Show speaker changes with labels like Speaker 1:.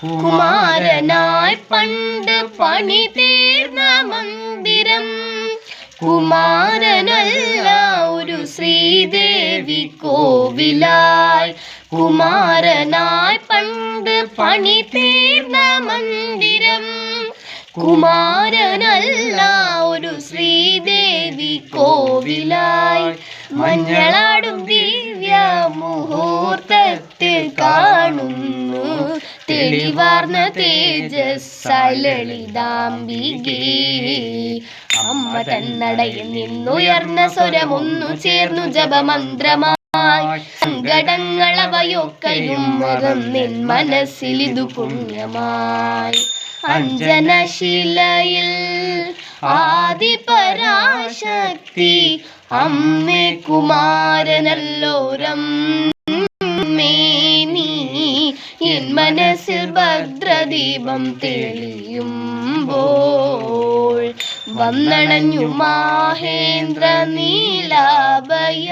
Speaker 1: കുമാരനായി പണ്ട് പണി തീർന്ന മന്ദിരം. കുമാരനല്ല ഒരു ശ്രീദേവി കോവിലായി. കുമാരനായി പണ്ട് പണി തീർന്ന മന്ദിരം. കുമാരനല്ല ഒരു ശ്രീദേവി കോവിലായി. മഞ്ഞളാടും ദിവ്യ മുഹൂർത്തത്തിൽ കാണുന്നു തെളിവാർന്ന തേജസ്സായി ലളിതാംബികേ. അമ്മ തന്നടയിൽ നിന്നുയർന്ന സ്വരമൊന്നു ചേർന്നു ജപമന്ത്രമായി. സങ്കടങ്ങളവയൊക്കെയും മറന്നിൻ മനസ്സിലിതു പുണ്യമായി. അഞ്ജനശിലയിൽ ആദിപരാശക്തി അമ്മേ കുമാരനല്ലോരമ്മേ നീ. എൻ മനസ്സിൽ ഭദ്രദീപം തെളിയുമ്പോൾ വന്നണഞ്ഞു മാഹേന്ദ്ര നീലാഭയ